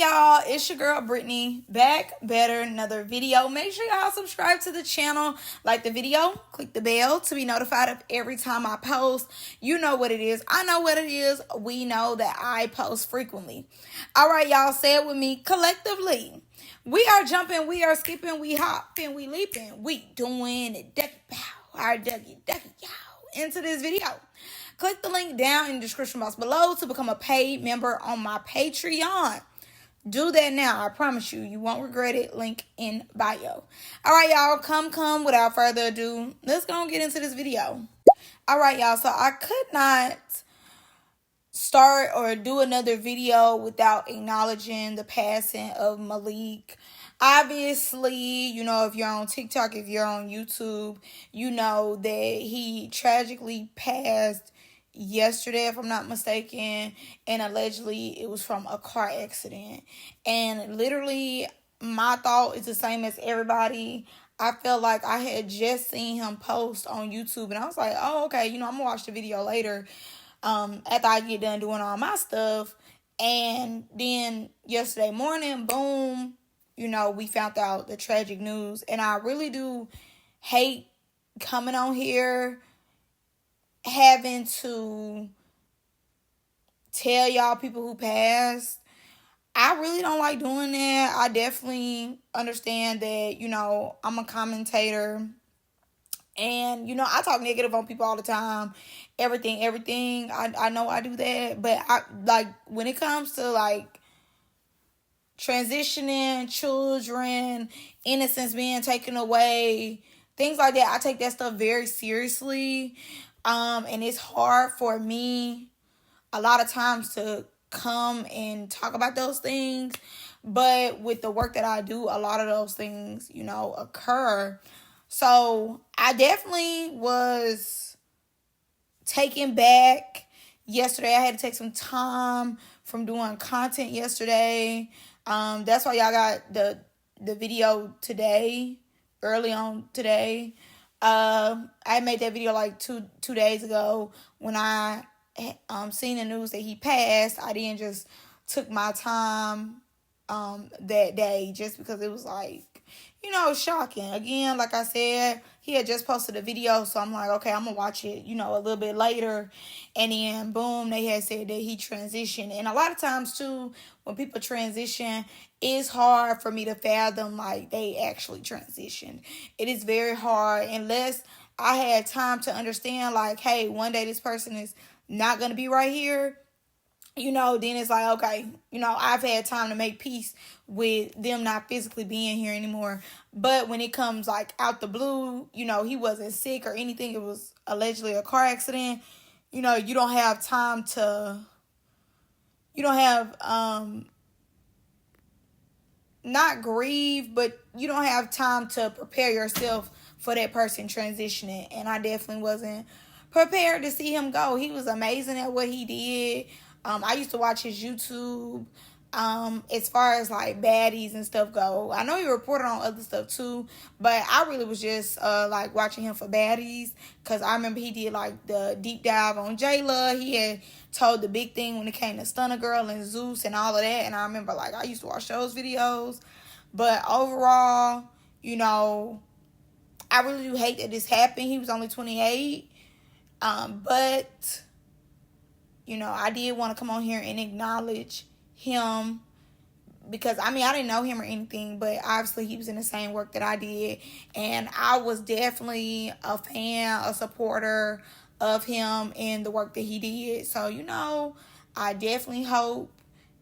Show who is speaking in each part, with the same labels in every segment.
Speaker 1: y'all, it's your girl Brittany, back better, another video. Make sure y'all subscribe to the channel, like the video, click the bell to be notified of every time I post. You know what it is, I know what it is. We know that I post frequently. All right, y'all, say it with me collectively. We are jumping, we are skipping, we hopping, we leaping, we doing it. Ducky pow, our ducky y'all. Into this video, click the link down in the description box below to become a paid member on my Patreon. Do that now. I promise you, you won't regret it. Link in bio. All right, y'all, come without further ado. Let's go and get into this video. All right, y'all, so I could not start or do another video without acknowledging the passing of Malik. Obviously, you know, if you're on TikTok, if you're on YouTube, you know that he tragically passed yesterday, if I'm not mistaken, and allegedly it was from a car accident. And literally, my thought is the same as everybody. I felt like I had just seen him post on YouTube, and I was like, oh, okay, you know, I'm gonna watch the video later after I get done doing all my stuff. And then yesterday morning, boom, you know, we found out the tragic news. And I really do hate coming on here having to tell y'all people who passed. I really don't like doing that. I definitely understand that, you know, I'm a commentator. And, you know, I talk negative on people all the time. Everything. I know I do that. But, when it comes to, transitioning, children, innocence being taken away, things like that, I take that stuff very seriously. And it's hard for me a lot of times to come and talk about those things. But with the work that I do, a lot of those things, you know, occur. So I definitely was taken back yesterday. I had to take some time from doing content yesterday. That's why y'all got the video today, early on today. I made that video like two days ago when I seen the news that he passed. I didn't just took my time that day just because it was like, you know, shocking. Again, like I said, he had just posted a video, so I'm like, okay, I'm gonna watch it, you know, a little bit later. And then boom, they had said that he transitioned. And a lot of times too, when people transition, it's hard for me to fathom like they actually transitioned. It is very hard unless I had time to understand like, hey, one day this person is not gonna be right here. You know, then it's like, okay, you know, I've had time to make peace with them not physically being here anymore. But when it comes like out the blue, you know, he wasn't sick or anything. It was allegedly a car accident. You know, you don't have time to, you don't have, not grieve, but you don't have time to prepare yourself for that person transitioning. And I definitely wasn't prepared to see him go. He was amazing at what he did. I used to watch his YouTube as far as like baddies and stuff go. I know he reported on other stuff too, but I really was just like watching him for baddies because I remember he did like the deep dive on Jayla. He had told the big thing when it came to Stunner Girl and Zeus and all of that, and I remember like I used to watch those videos. But overall, you know, I really do hate that this happened. He was only 28, but you know, I did want to come on here and acknowledge him because, I mean, I didn't know him or anything, but obviously he was in the same work that I did. And I was definitely a fan, a supporter of him and the work that he did. So, you know, I definitely hope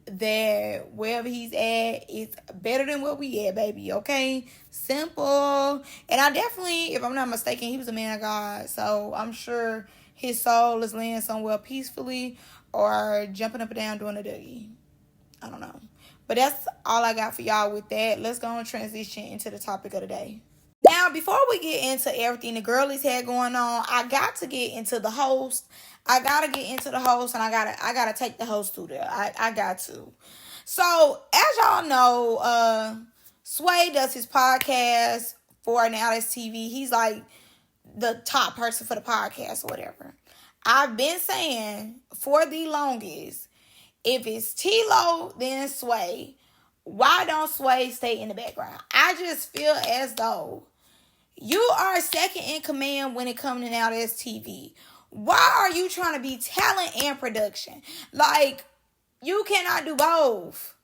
Speaker 1: that wherever he's at, it's better than what we at, baby, okay? Simple. And I definitely, if I'm not mistaken, he was a man of God. So I'm sure his soul is laying somewhere peacefully or jumping up and down doing a dougie. I don't know. But that's all I got for y'all with that. Let's go and transition into the topic of the day. Now, before we get into everything the girlies had going on, I got to get into the host. And I gotta take the host through there. I got to. So, as y'all know, Sway does his podcast for Now That's TV. He's like the top person for the podcast or whatever. I've been saying for the longest, if it's T-Lo, then Sway. Why don't Sway stay in the background? I just feel as though you are second in command when it comes to Now That's TV. Why are you trying to be talent and production? Like, you cannot do both.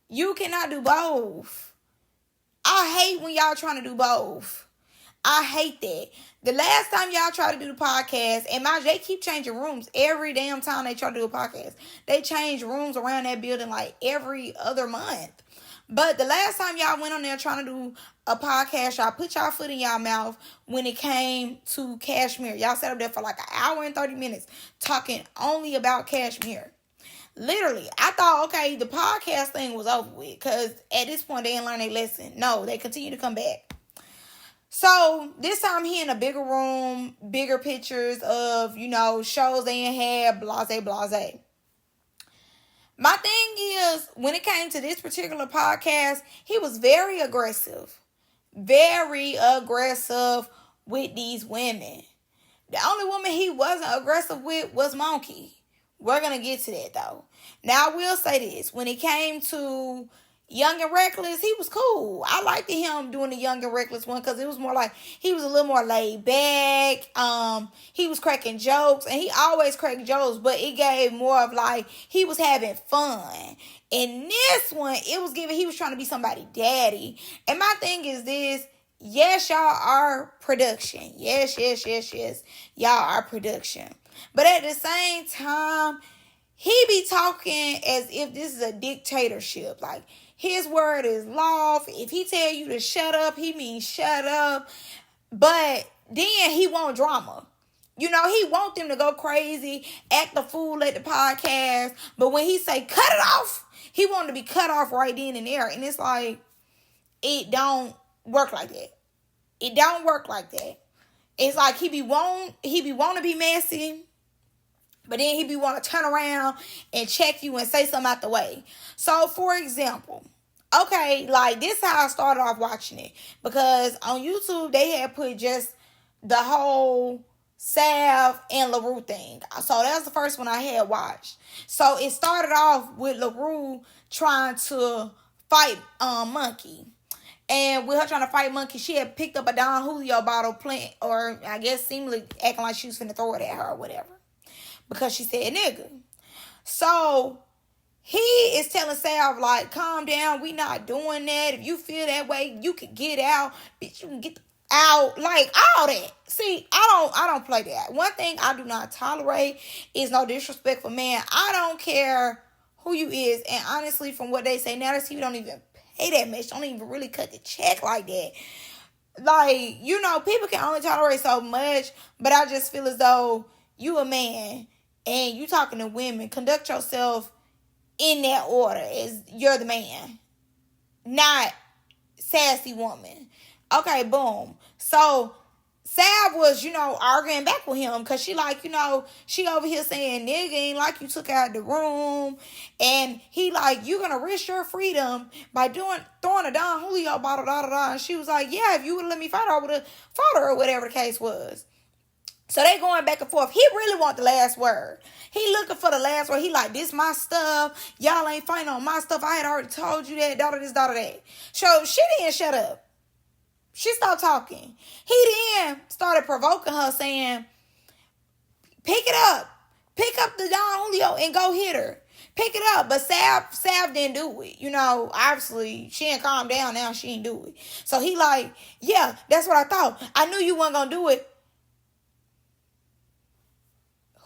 Speaker 1: You cannot do both. I hate when y'all trying to do both. I hate that. The last time y'all tried to do the podcast, and they keep changing rooms every damn time they try to do a podcast. They change rooms around that building like every other month. But the last time y'all went on there trying to do a podcast, y'all put y'all foot in y'all mouth when it came to Cashmere. Y'all sat up there for like an hour and 30 minutes talking only about Cashmere. Literally, I thought, okay, the podcast thing was over with because at this point they didn't learn their lesson. No, they continue to come back. So this time he in a bigger room, bigger pictures of, shows they ain't had, blase. My thing is, when it came to this particular podcast, he was very aggressive. Very aggressive with these women. The only woman he wasn't aggressive with was Monkey. We're going to get to that, though. Now, I will say this. When it came to Young and Reckless, he was cool. I liked him doing the Young and Reckless one because it was more like he was a little more laid back. He was cracking jokes, and he always cracked jokes, but it gave more of like he was having fun. In this one, it was giving he was trying to be somebody daddy. And my thing is this. Yes, y'all are production. Yes. Y'all are production. But at the same time, he be talking as if this is a dictatorship. Like, his word is law. If he tell you to shut up, he means shut up. But then he want drama. He want them to go crazy, act the fool at the podcast. But when he say cut it off, he want to be cut off right then and there. And it's like, it don't work like that. It don't work like that. It's like he be want to be messy, but then he be want to turn around and check you and say something out the way. So, for example, okay, like this is how I started off watching it. Because on YouTube, they had put just the whole Sav and LaRue thing. So that was the first one I had watched. So it started off with LaRue trying to fight Monkey. And with her trying to fight Monkey, she had picked up a Don Julio bottle plant, or I guess seemingly acting like she was finna throw it at her or whatever. Because she said nigga. So he is telling Sav, like, calm down, we not doing that. If you feel that way, you can get out. Bitch, you can get out. Like, all that. See, I don't play that. One thing I do not tolerate is no disrespectful man. I don't care who you is. And honestly, from what they say, Now That's TV don't even pay that much. Don't even really cut the check like that. Like, people can only tolerate so much. But I just feel as though you a man and you talking to women. Conduct yourself in that order as you're the man, not sassy woman. Okay, boom. So Sav was, arguing back with him because she like, she over here saying nigga ain't like you took out the room. And he like, you gonna risk your freedom by throwing a Don Julio bottle, And she was like, yeah, if you would let me fight her, I would have fought her or whatever the case was. So they going back and forth. He really want the last word. He looking for the last word. He like, this my stuff. Y'all ain't fighting on my stuff. I had already told you that, that. So she didn't shut up. She stopped talking. He then started provoking her, saying, pick it up. Pick up the Don Julio and go hit her. Pick it up. But Sav didn't do it. Obviously, she ain't calmed down now. She ain't do it. So he like, yeah, that's what I thought. I knew you weren't going to do it.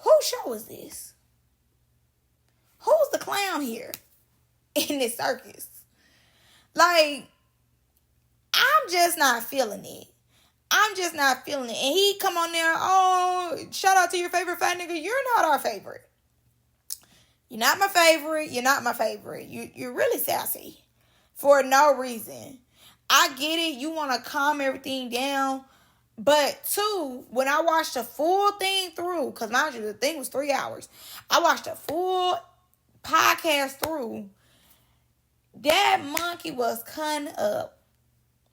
Speaker 1: Whose show is this? Who's the clown here in this circus? Like, I'm just not feeling it. And he come on there, oh, shout out to your favorite fat nigga. You're not our favorite. You're not my favorite. You're really sassy for no reason. I get it. You want to calm everything down. But two, when I watched the full thing through, because mind you, the thing was 3 hours. I watched the full podcast through. That monkey was cutting up.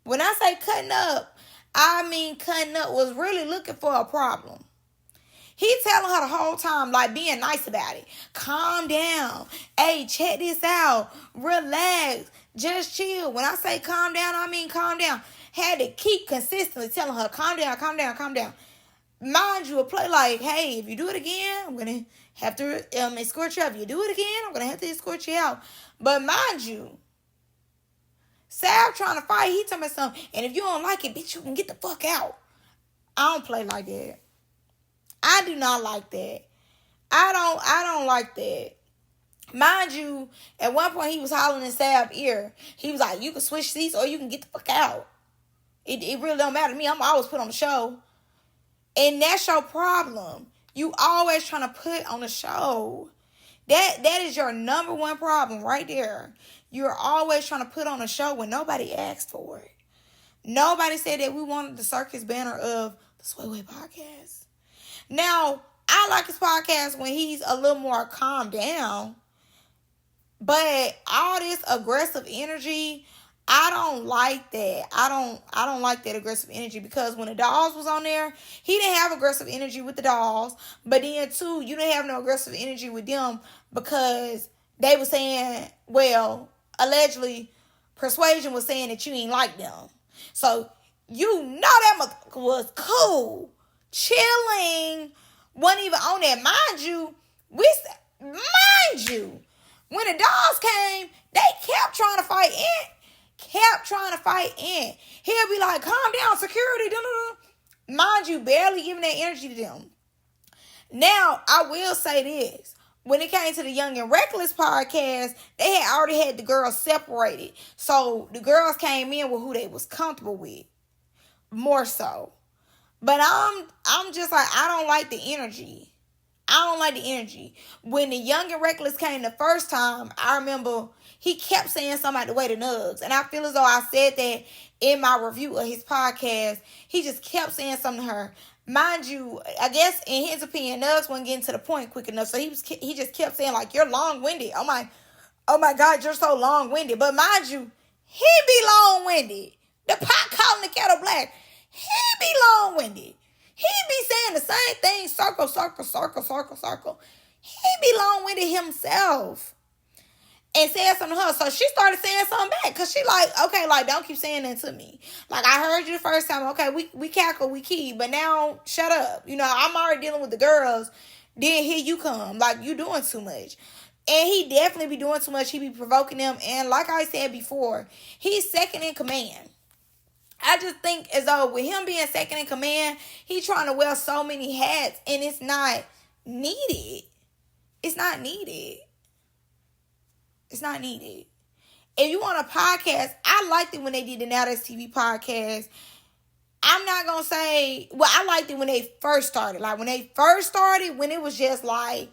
Speaker 1: When I say cutting up, I mean cutting up was really looking for a problem. He telling her the whole time, like, being nice about it. Calm down. Hey, check this out. Relax. Just chill. When I say calm down, I mean calm down. Had to keep consistently telling her, calm down, calm down, calm down. Mind you, a play like, hey, if you do it again, I'm going to have to escort you out. If you do it again, I'm going to have to escort you out. But mind you, Sav trying to fight, he telling me something, and if you don't like it, bitch, you can get the fuck out. I don't play like that. I do not like that. I don't like that. Mind you, at one point he was hollering in Sav's ear. He was like, you can switch seats or you can get the fuck out. It really don't matter to me. I'm always put on the show. And that's your problem. You always trying to put on the show. That is your number one problem right there. You're always trying to put on a show when nobody asked for it. Nobody said that we wanted the circus banner of the Sway podcast. Now, I like his podcast when he's a little more calmed down. But all this aggressive energy, I don't like that. I don't like that aggressive energy, because when the dolls was on there, he didn't have aggressive energy with the dolls. But then too, you didn't have no aggressive energy with them because they were saying, well, allegedly, Persuasion was saying that you ain't like them. So you know that motherfucker was cool, chilling, wasn't even on that. Mind you, when the dolls came, they kept trying to fight in. He'll be like, calm down, security. Mind you, barely giving that energy to them. Now, I will say this. When it came to the Young and Reckless podcast, they had already had the girls separated. So the girls came in with who they was comfortable with. More so. But I'm just like, I don't like the energy. When the Young and Reckless came the first time, I remember he kept saying something like the way to Nugs. And I feel as though I said that in my review of his podcast. He just kept saying something to her. Mind you, I guess in his opinion, Nugs wasn't getting to the point quick enough. So he just kept saying, like, you're long-winded. Oh my God, you're so long-winded. But mind you, he be long-winded. The pot calling the kettle black. He be long-winded. He be saying the same thing, circle, circle, circle, circle, circle. He be long-winded himself. And said something to her. So she started saying something back. Because she like, okay, like, don't keep saying that to me. Like, I heard you the first time. Okay, we cackle, we key. But now, shut up. You know, I'm already dealing with the girls. Then here you come. Like, you doing too much. And he definitely be doing too much. He be provoking them. And like I said before, he's second in command. I just think as though with him being second in command, he's trying to wear so many hats. And it's not needed. It's not needed. It's not needed. If you want a podcast, I liked it when they did the Now That's TV podcast. I'm not going to say, well, I liked it when they first started. Like, when they first started, when it was just like,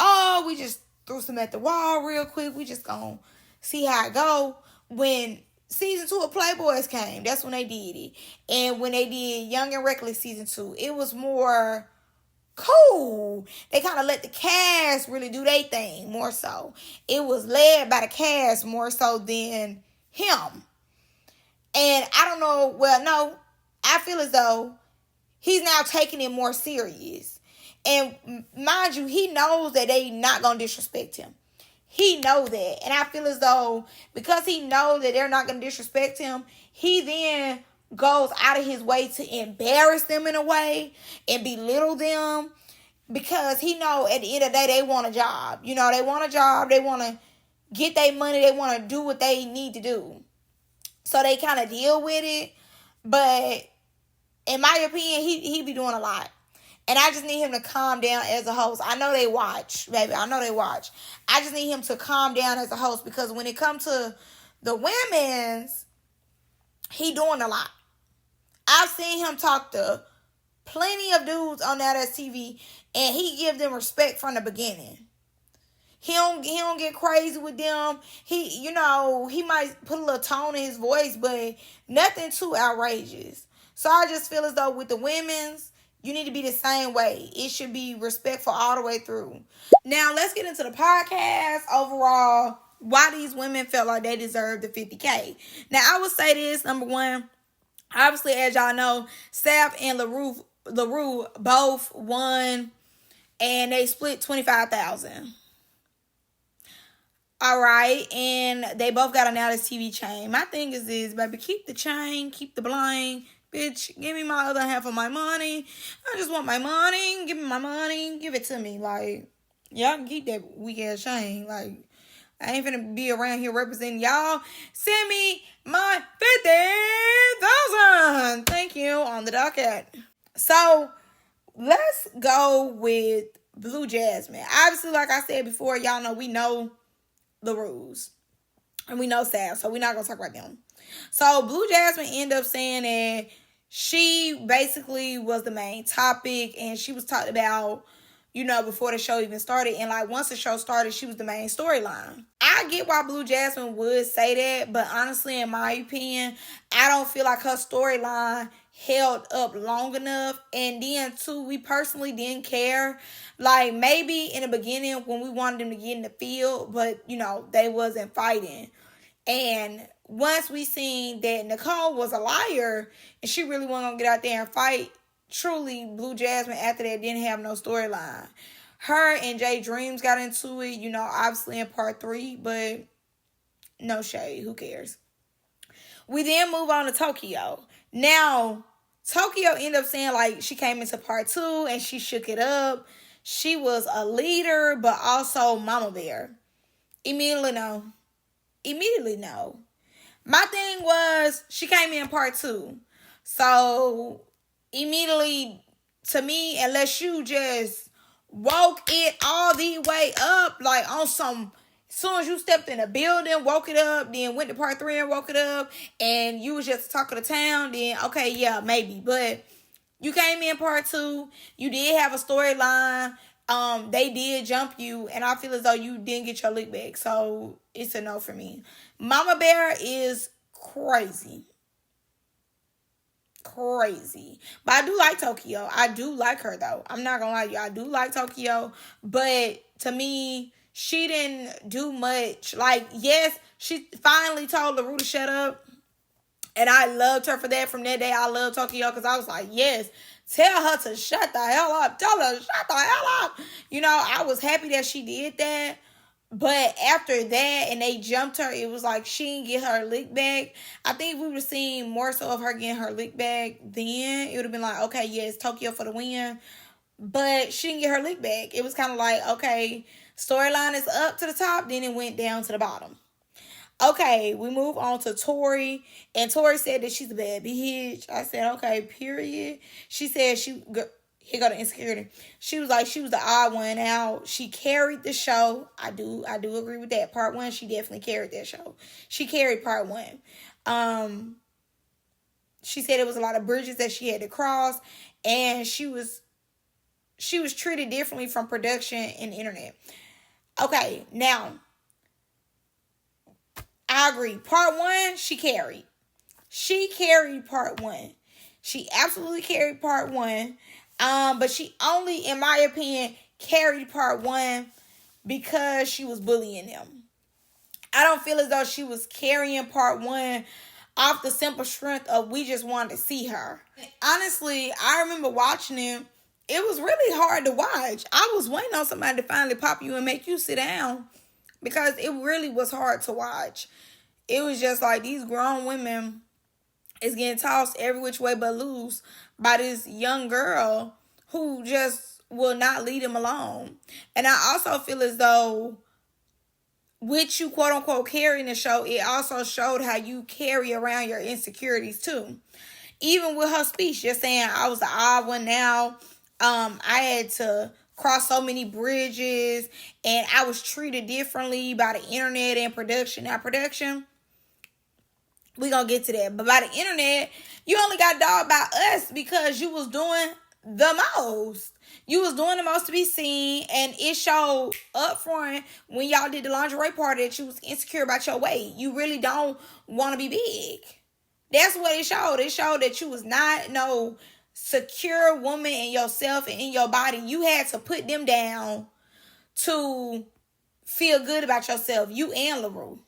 Speaker 1: oh, we just threw some at the wall real quick. We just going to see how it go. When season 2 of Playboys came, that's when they did it. And when they did Young and Reckless season 2, it was more cool. They kind of let the cast really do their thing more so. It was led by the cast more so than him. And I don't know, well, no, I feel as though he's now taking it more serious. And mind you, he knows that they not going to disrespect him. He knows that. And I feel as though because he knows that they're not going to disrespect him, he then goes out of his way to embarrass them in a way and belittle them, because he know at the end of the day they want a job. You know, they want a job. They want to get their money. They want to do what they need to do. So they kind of deal with it. But in my opinion, he be doing a lot. And I just need him to calm down as a host. I know they watch, baby. I know they watch. I just need him to calm down as a host, because when it comes to the women's, he doing a lot. I've seen him talk to plenty of dudes on Now That's TV, and he give them respect from the beginning. He don't get crazy with them. He might put a little tone in his voice, but nothing too outrageous. So I just feel as though with the women's, you need to be the same way. It should be respectful all the way through. Now, let's get into the podcast overall. Why these women felt like they deserved the 50K. Now, I would say this. Number one, obviously, as y'all know, Sav and LaRue LaRue both won, and they split $25,000. All right, and they both got a Now This TV chain. My thing is this, baby, keep the chain, keep the bling. Bitch, give me my other half of my money. I just want my money. Give me my money. Give it to me. Like, y'all can keep that weak ass chain. Like, I ain't finna be around here representing y'all. Send me my 50,000. Thank you on the docket. So, let's go with Blue Jasmine. Obviously, like I said before, y'all know we know the rules. And we know Sav, so we're not going to talk about them. So, Blue Jasmine ended up saying that she basically was the main topic, and she was talked about, you know, before the show even started. And, like, once the show started, she was the main storyline. I get why Blue Jasmine would say that, but honestly, in my opinion, I don't feel like her storyline held up long enough. And then, too, we personally didn't care. Like, maybe in the beginning when we wanted them to get in the field, but, you know, they wasn't fighting. And once we seen that Nicole was a liar and she really wasn't going to get out there and fight, truly, Blue Jasmine after that didn't have no storyline. Her and Jay Dreams got into it, you know, obviously in part 3, but no shade. Who cares? We then move on to Tokyo. Now, Tokyo ended up saying, like, she came into part 2 and she shook it up. She was a leader, but also Mama Bear. Immediately no. My thing was, she came in part 2. So, immediately, to me, unless you just woke it all the way up, like on some, as soon as you stepped in a building, woke it up, then went to part 3 and woke it up, and you was just talking to town, then okay, yeah, maybe. But you came in part 2, you did have a storyline, they did jump you, and I feel as though you didn't get your lick back, so it's a no for me. Mama Bear is crazy. But I do like Tokyo. I do like her, though. I'm not gonna lie to you. I do like Tokyo, but to me, she didn't do much. Like, yes, she finally told LaRue to shut up, and I loved her for that. From that day, I loved Tokyo, because I was like, yes, tell her to shut the hell up. Tell her to shut the hell up. You know, I was happy that she did that. But after that, and they jumped her, it was like she didn't get her lick back. I think if we would have seen more so of her getting her lick back, then it would have been like, okay, yes, Tokyo for the win. But she didn't get her lick back. It was kind of like, okay, storyline is up to the top, then it went down to the bottom. Okay, we move on to Tori. And Tori said that she's a bad bitch. I said, okay, period. She said here go the insecurity. She was like, she was the odd one out. She carried the show. I do agree with that. Part 1, she definitely carried that show. She carried part 1. She said it was a lot of bridges that she had to cross, and she was treated differently from production and internet. Okay, now I agree. Part 1, she carried. She carried part 1. She absolutely carried part 1. But she only, in my opinion, carried part 1 because she was bullying them. I don't feel as though she was carrying part 1 off the simple strength of we just wanted to see her. Honestly, I remember watching it. It was really hard to watch. I was waiting on somebody to finally pop you and make you sit down, because it really was hard to watch. It was just like these grown women is getting tossed every which way but loose by this young girl who just will not lead him alone. And I also feel as though with you, quote unquote, carrying the show, it also showed how you carry around your insecurities too. Even with her speech, just saying I was the odd one now. I had to cross so many bridges, and I was treated differently by the internet and production. Now, production, we gonna get to that. But by the internet, you only got dogged by us because you was doing the most. You was doing the most to be seen, and it showed up front when y'all did the lingerie party that you was insecure about your weight. You really don't want to be big. That's what it showed. It showed that you was not no secure woman in yourself and in your body. You had to put them down to feel good about yourself. You and LaRue.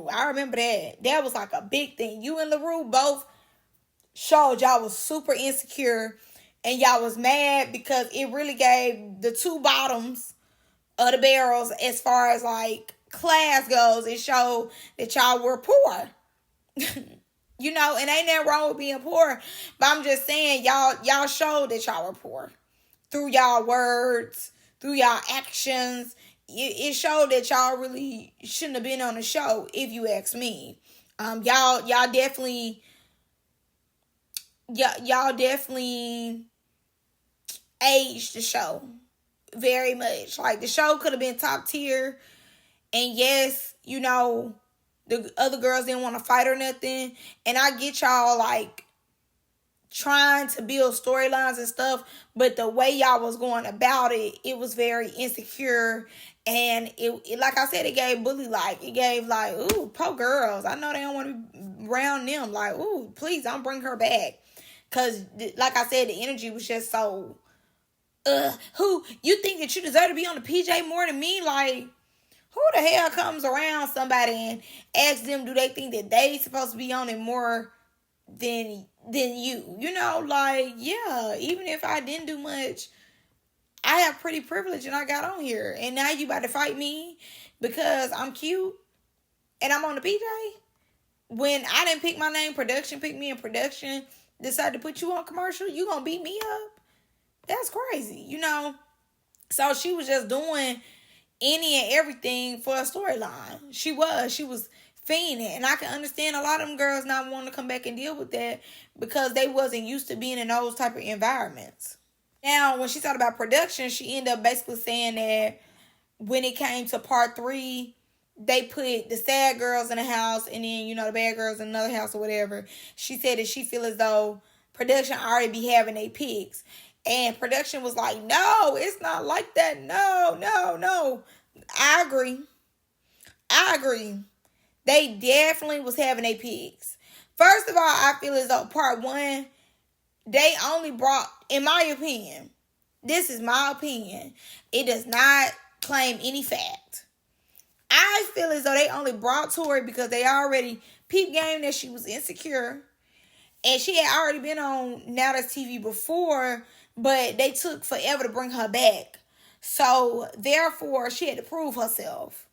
Speaker 1: I remember that. That was like a big thing. You and LaRue both showed y'all was super insecure and y'all was mad because it really gave the two bottoms of the barrels as far as like class goes. It showed that y'all were poor. You know, and ain't nothing wrong with being poor, but I'm just saying y'all showed that y'all were poor through y'all words, through y'all actions. It showed that y'all really shouldn't have been on the show, if you ask me. Y'all definitely y'all definitely aged the show very much. Like, the show could have been top tier, and yes, you know, the other girls didn't want to fight or nothing. And I get y'all like trying to build storylines and stuff, but the way y'all was going about it, it was very insecure. And it like I said, it gave bully like. It gave like, ooh, poor girls. I know they don't want to be around them. Like, ooh, please don't bring her back. Because like I said, the energy was just so, who, you think that you deserve to be on the PJ more than me? Like, who the hell comes around somebody and asks them, do they think that they supposed to be on it more than you? You know, like, yeah, even if I didn't do much, I have pretty privilege and I got on here. And now you about to fight me because I'm cute and I'm on the PJ? When I didn't pick my name, production picked me in production, decided to put you on commercial, you gonna beat me up? That's crazy, you know? So she was just doing any and everything for a storyline. She was fiending. And I can understand a lot of them girls not wanting to come back and deal with that because they wasn't used to being in those type of environments. Now, when she talked about production, she ended up basically saying that when it came to part 3, they put the sad girls in a house and then, you know, the bad girls in another house or whatever. She said that she feel as though production already be having their picks. And production was like, no, it's not like that. No. I agree. They definitely was having their picks. First of all, I feel as though part 1, they only brought, in my opinion, this is my opinion, it does not claim any fact. I feel as though they only brought Tori because they already peep game that she was insecure. And she had already been on Now That's TV before, but they took forever to bring her back. So, therefore, she had to prove herself.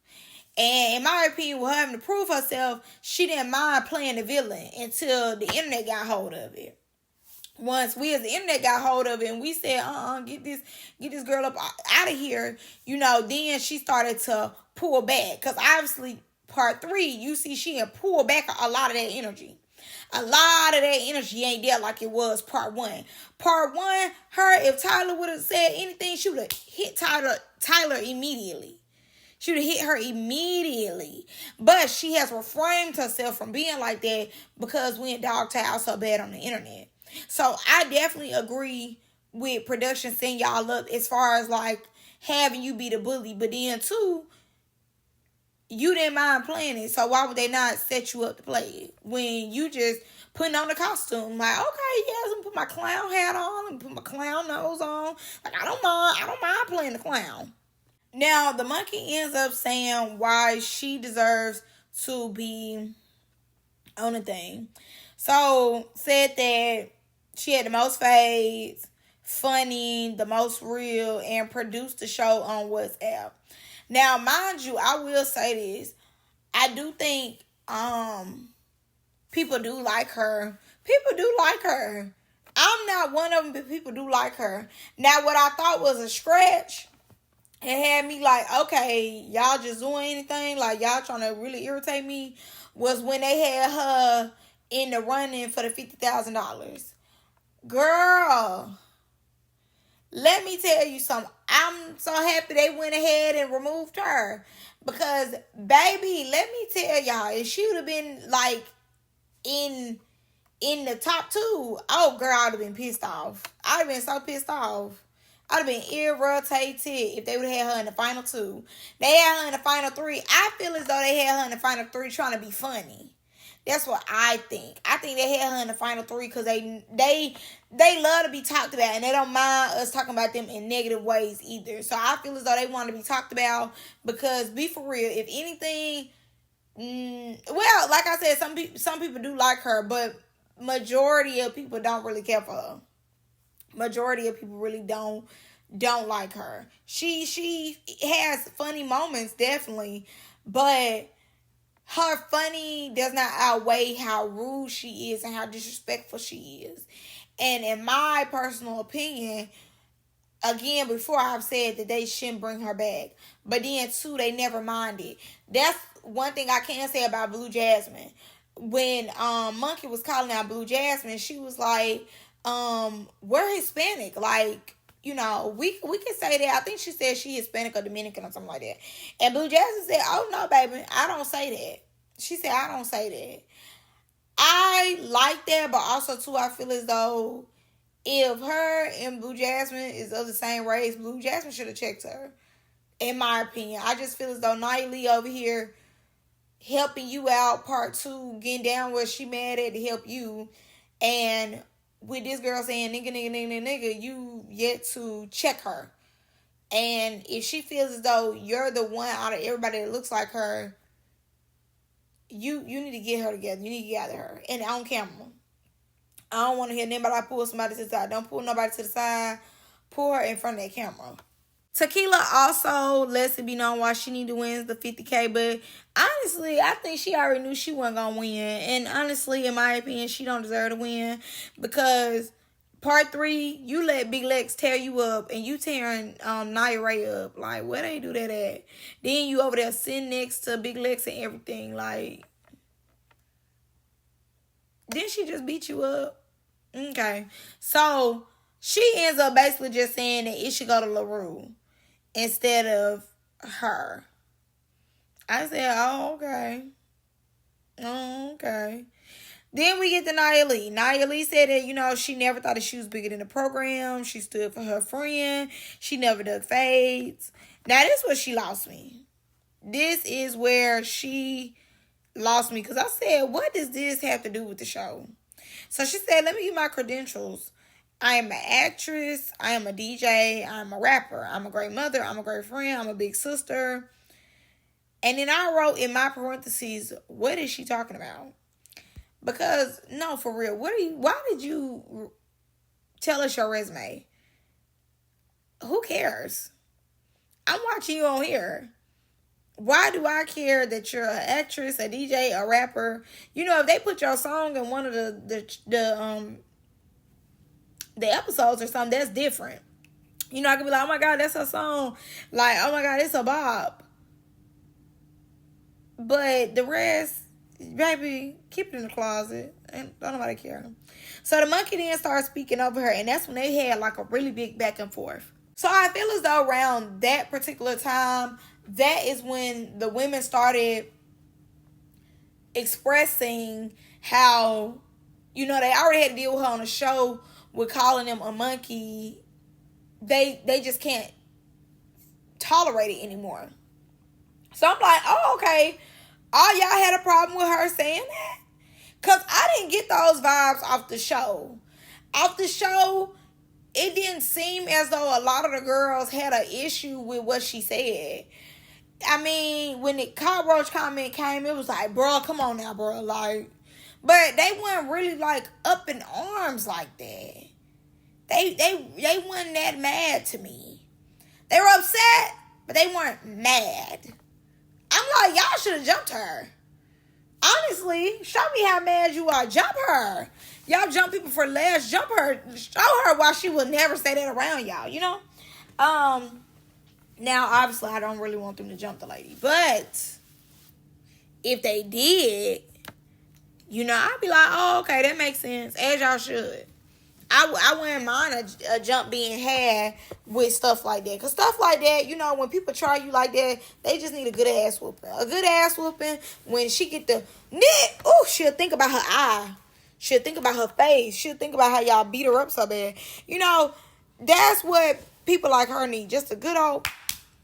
Speaker 1: And in my opinion, with her having to prove herself, she didn't mind playing the villain until the internet got hold of it. Once we as the internet got hold of it and we said, get this girl up out of here, you know, then she started to pull back. Because obviously, part 3, you see she had pulled back a lot of that energy. A lot of that energy ain't there like it was part 1. Part 1, if Tyler would have said anything, she would have hit Tyler immediately. She would have hit her immediately. But she has refrained herself from being like that because we in dog tile so bad on the internet. So I definitely agree with production setting y'all up as far as like having you be the bully. But then too, you didn't mind playing it, so why would they not set you up to play it when you just putting on the costume? Like, okay, yes, I'm put my clown hat on and put my clown nose on. Like, I don't mind playing the clown. Now, the monkey ends up saying why she deserves to be on the thing. So, said that she had the most fades, funny, the most real, and produced the show on WhatsApp. Now, mind you, I will say this. I do think people do like her. People do like her. I'm not one of them, but people do like her. Now, what I thought was a scratch, it had me like, okay, y'all just doing anything? Like, y'all trying to really irritate me? Was when they had her in the running for the $50,000. Girl, let me tell you something. I'm so happy they went ahead and removed her. Because, baby, let me tell y'all, if she would have been, like, in the top 2, oh, girl, I would have been pissed off. I would have been so pissed off. I would have been irritated if they would have had her in the final 2. They had her in the final 3. I feel as though they had her in the final 3 trying to be funny. That's what I think. I think they had her in the final 3 because they love to be talked about, and they don't mind us talking about them in negative ways either. So I feel as though they want to be talked about because, be for real, if anything, well, like I said, some people do like her, but majority of people don't really care for her. Majority of people really don't like her. She has funny moments, definitely, but her funny does not outweigh how rude she is and how disrespectful she is. And in my personal opinion, again, before I've said that they shouldn't bring her back, but then too, they never minded. That's one thing I can say about Blue Jasmine. When Monkey was calling out Blue Jasmine, she was like, we're Hispanic. Like, you know, we can say that. I think she said she Hispanic or Dominican or something like that. And Blue Jasmine said, oh, no, baby, I don't say that. She said, I don't say that. I like that, but also, too, I feel as though if her and Blue Jasmine is of the same race, Blue Jasmine should have checked her, in my opinion. I just feel as though Nia Lee over here helping you out, part 2, getting down where she mad at to help you, and with this girl saying nigga, you yet to check her. And if she feels as though you're the one out of everybody that looks like her, you need to get her together. You need to gather her. And on camera. I don't want to hear anybody pull somebody to the side. Don't pull nobody to the side. Pull her in front of that camera. Tequila also lets it be known why she need to win the 50K. But honestly, I think she already knew she wasn't going to win. And honestly, in my opinion, she don't deserve to win. Because part 3, you let Big Lex tear you up. And you tearing Nia Ray up. Like, where they do that at? Then you over there sitting next to Big Lex and everything. Like, didn't she just beat you up? Okay. So, she ends up basically just saying that it should go to LaRue instead of her. I said, oh, okay. Oh, okay. Then we get to Nia Lee. Nia Lee said that, you know, she never thought that she was bigger than the program. She stood for her friend. She never dug fades. Now, this is where she lost me. This is where she lost me. Because I said, what does this have to do with the show? So she said, let me get my credentials. I am an actress. I am a DJ. I'm a rapper. I'm a great mother. I'm a great friend. I'm a big sister. And then I wrote in my parentheses, what is she talking about? Because, no, for real, why did you tell us your resume? Who cares? I'm watching you on here. Why do I care that you're an actress, a DJ, a rapper? You know, if they put your song in one of the episodes or something, that's different. You know, I could be like, oh my God, that's her song. Like, oh my God, it's a bop. But the rest, baby, keep it in the closet. And don't nobody care. So the monkey then started speaking over her. And that's when they had like a really big back and forth. So I feel as though around that particular time, that is when the women started expressing how, you know, they already had to deal with her on the show with calling them a monkey. They just can't tolerate it anymore. So I'm like, oh, okay. All y'all had a problem with her saying that? Because I didn't get those vibes off the show. Off the show, it didn't seem as though a lot of the girls had an issue with what she said. I mean, when the cockroach comment came, it was like, bro, come on now, bro. Like, but they weren't really like up in arms like that. They weren't that mad to me. They were upset, but they weren't mad. I'm like, y'all should have jumped her. Honestly, show me how mad you are. Jump her. Y'all jump people for less. Jump her. Show her why she would never say that around y'all, you know? Now, obviously, I don't really want them to jump the lady. But if they did, you know, I'd be like, oh, okay, that makes sense. As y'all should. I wouldn't mind a jump being had with stuff like that. Because stuff like that, you know, when people try you like that, they just need a good ass whooping. A good ass whooping, when she get the she'll think about her eye. She'll think about her face. She'll think about how y'all beat her up so bad. You know, that's what people like her need. Just a good old,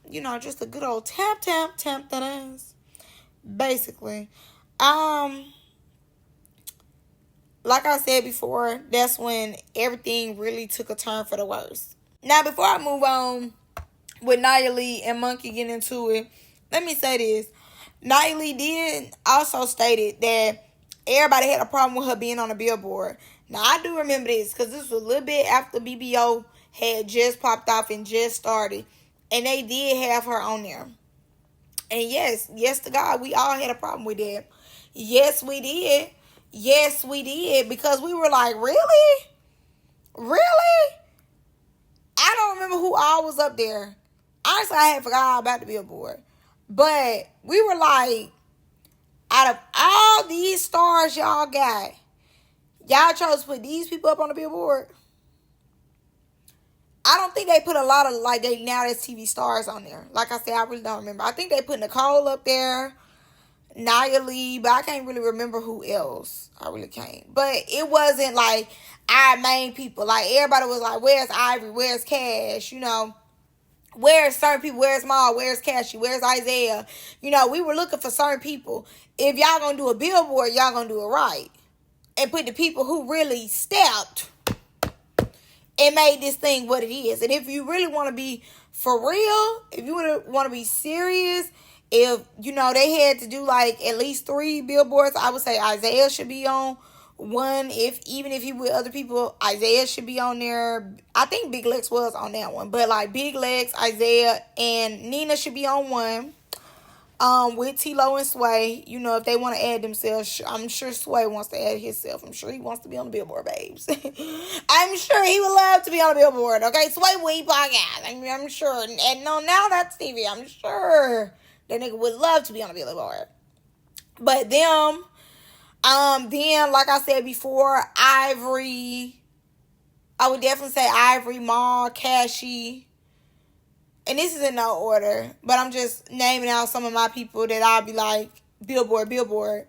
Speaker 1: you know, just a good old tap that ass. Basically. Like I said before, that's when everything really took a turn for the worse. Now, before I move on with Nia Lee and Monkey getting into it, let me say this. Nia Lee did also stated that everybody had a problem with her being on the billboard. Now, I do remember this because this was a little bit after BBO had just popped off and just started. And they did have her on there. And yes to God, we all had a problem with that. Yes, we did. Yes, we did. Because we were like, really? Really? I don't remember who all was up there. Honestly, I had forgot all about the billboard. But we were like, out of all these stars y'all got, y'all chose to put these people up on the billboard. I don't think they put a lot of, like, they now there's TV stars on there. Like I said, I really don't remember. I think they put Nicole up there, Nia Lee, but I can't really remember who else. I really can't. But it wasn't like our main people. Like, everybody was like, where's Ivory? Where's Cash? You know, where's certain people? Where's Maul? Where's Cashy? Where's Isaiah? You know, we were looking for certain people. If y'all gonna do a billboard, y'all gonna do it right. And put the people who really stepped and made this thing what it is. And if you really want to be for real, if you want to be serious, if, you know, they had to do like at least 3 billboards, I would say Isaiah should be on one. Even if he with other people, Isaiah should be on there. I think Big Lex was on that one. But like Big Lex, Isaiah, and Nina should be on one. With T-Lo and Sway, you know, if they want to add themselves, I'm sure Sway wants to add himself. I'm sure he wants to be on the billboard, babes. I'm sure he would love to be on the billboard, okay? Sway Weed Podcast, I'm sure. And no, now that's Stevie. I'm sure that nigga would love to be on the billboard. But them, then, like I said before, Ivory, I would definitely say Ivory, Maul, Cashy. And this is in no order, but I'm just naming out some of my people that I'll be like, billboard.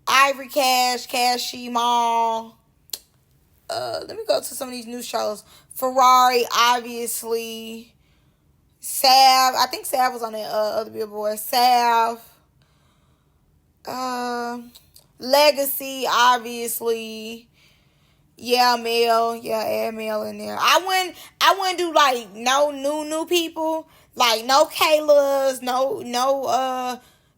Speaker 1: Ivory, Cash, Cashy, Maul. Let me go to some of these new shows. Ferrari, obviously. Sav. I think Sav was on that other billboard. Sav. Legacy, obviously. Yeah, Mel. Yeah, add Mel in there. I wouldn't do like no new people. Like no Kayla's, no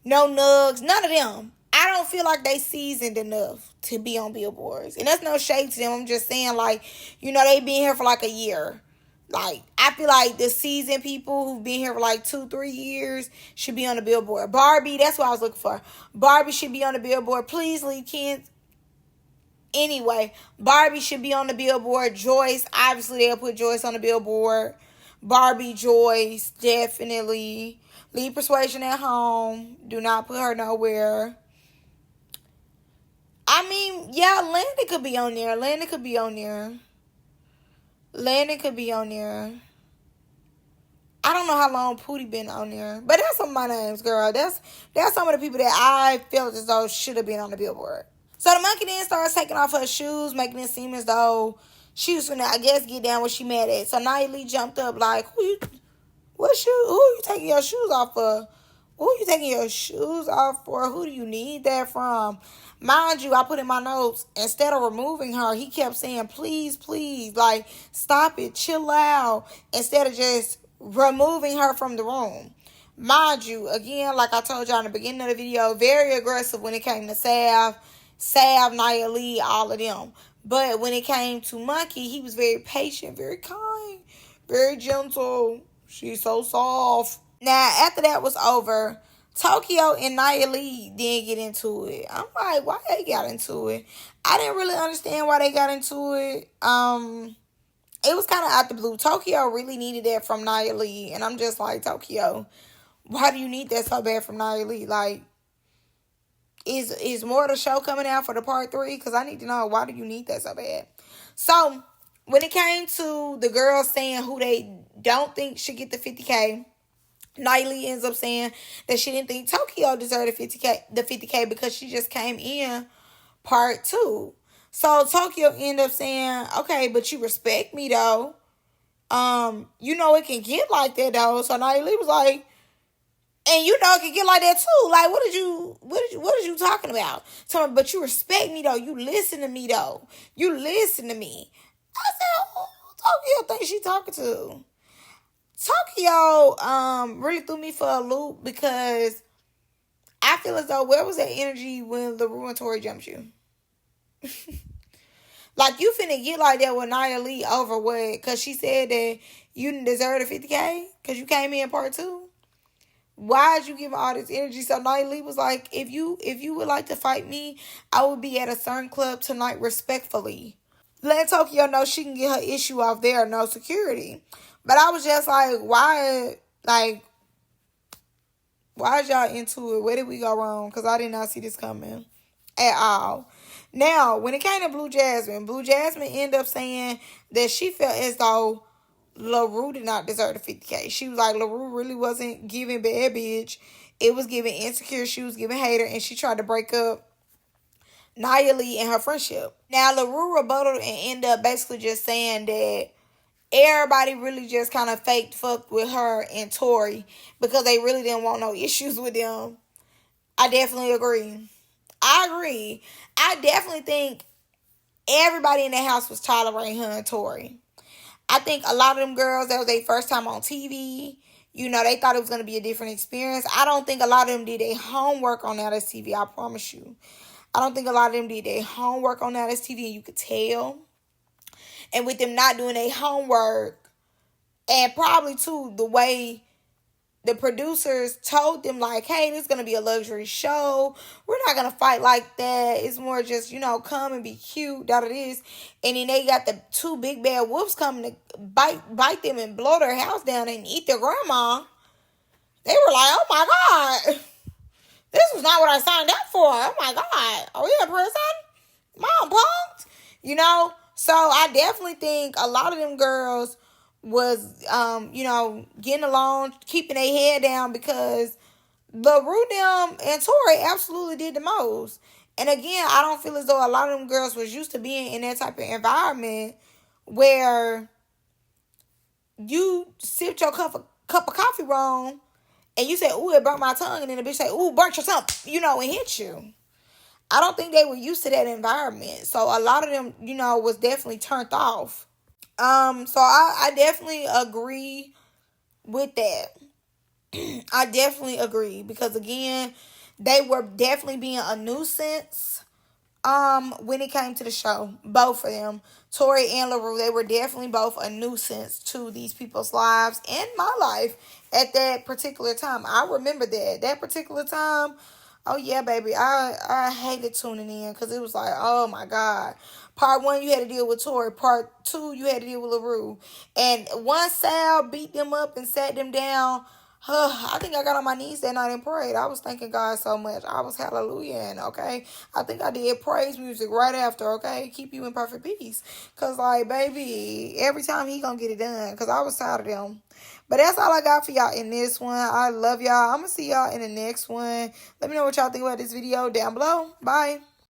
Speaker 1: Nugs, none of them. I don't feel like they seasoned enough to be on billboards. And that's no shade to them. I'm just saying, like, you know, they been here for like a year. Like, I feel like the seasoned people who've been here for like 2-3 years should be on the billboard. Barbie, that's what I was looking for. Barbie should be on the billboard. Please leave kids. Anyway, Barbie should be on the billboard. Joyce, obviously they'll put Joyce on the billboard. Barbie, Joyce, definitely. Leave Persuasion at home. Do not put her nowhere. I mean, yeah, Landon could be on there. Landon could be on there. I don't know how long Pootie been on there. But that's some of my names, girl. That's some of the people that I felt as though should have been on the billboard. So the monkey then starts taking off her shoes, making it seem as though she was gonna, I guess, get down what she mad at. So Nia Lee jumped up like, who you taking your shoes off for? Who you taking your shoes off for? Who do you need that from? Mind you, I put in my notes, instead of removing her, he kept saying, please, like, stop it, chill out, instead of just removing her from the room. Mind you, again, like I told y'all in the beginning of the video, very aggressive when it came to Sav, Nia Lee, all of them. But when it came to Monkey, he was very patient, very kind, very gentle. She's so soft. Now, after that was over, Tokyo and Nia Lee didn't get into it. I'm like, why they got into it? I didn't really understand why they got into it. It was kind of out the blue. Tokyo really needed that from Nia Lee. And I'm just like, Tokyo, why do you need that so bad from Nia Lee? Like, is more of the show coming out for the part 3? Because I need to know, why do you need that so bad? So, when it came to the girls saying who they don't think should get the 50K, Nia Lee ends up saying that she didn't think Tokyo deserved the 50K because she just came in part 2. So, Tokyo ended up saying, okay, but you respect me, though. You know it can get like that, though. So, Nia Lee was like, and you know it can get like that too. Like, what is you talking about? So, but you respect me though. You listen to me though. You listen to me. I said, who Tokyo thinks she talking to? Tokyo really threw me for a loop because I feel as though, where was that energy when LaRue and Tori jumped you? Like, you finna get like that with Nia Lee over what? Because she said that you didn't deserve the 50K? Because you came in part 2? Why is you giving all this energy? So Nia Lee was like, if you would like to fight me, I would be at a certain club tonight respectfully. Let Tokyo know she can get her issue off there, no security. But I was just like, why is y'all into it? Where did we go wrong? Because I did not see this coming at all. Now, when it came to Blue Jasmine ended up saying that she felt as though LaRue did not deserve the 50K. She was like, LaRue really wasn't giving bad bitch. It was giving insecure. She was giving hater. And she tried to break up Nia Lee and her friendship. Now, LaRue rebutted and ended up basically just saying that everybody really just kind of fucked with her and Tori because they really didn't want no issues with them. I definitely agree. I definitely think everybody in the house was tolerating her and Tori. I think a lot of them girls, that was their first time on TV. You know, they thought it was going to be a different experience. I don't think a lot of them did their homework on Now That's TV, I promise you. I don't think a lot of them did their homework on Now That's TV, and you could tell. And with them not doing their homework, and probably, too, the way the producers told them, like, hey, this is going to be a luxury show. We're not going to fight like that. It's more just, you know, come and be cute, this. And then they got the 2 big bad wolves coming to bite them and blow their house down and eat their grandma. They were like, oh, my God. This was not what I signed up for. Oh, my God. Are we in prison? Mom, punked? You know? So, I definitely think a lot of them girls was, you know, getting along, keeping their head down because LaRue them and Tori absolutely did the most. And again, I don't feel as though a lot of them girls was used to being in that type of environment where you sipped your cup of coffee wrong and you said, ooh, it burnt my tongue. And then the bitch say, ooh, burnt your tongue, you know, and hit you. I don't think they were used to that environment. So a lot of them, you know, was definitely turned off. So I definitely agree with that. I definitely agree because again, they were definitely being a nuisance when it came to the show. Both of them, Tori and LaRue, they were definitely both a nuisance to these people's lives and my life at that particular time. I remember that particular time. Oh yeah, baby, I hated tuning in because it was like, oh my God. Part 1, you had to deal with Tori. Part 2, you had to deal with LaRue. And once Sal beat them up and sat them down, I think I got on my knees that night and prayed. I was thanking God so much. I was hallelujah, okay? I think I did praise music right after, okay? Keep you in perfect peace. Because, like, baby, every time he gonna get it done. Because I was tired of them. But that's all I got for y'all in this one. I love y'all. I'm going to see y'all in the next one. Let me know what y'all think about this video down below. Bye.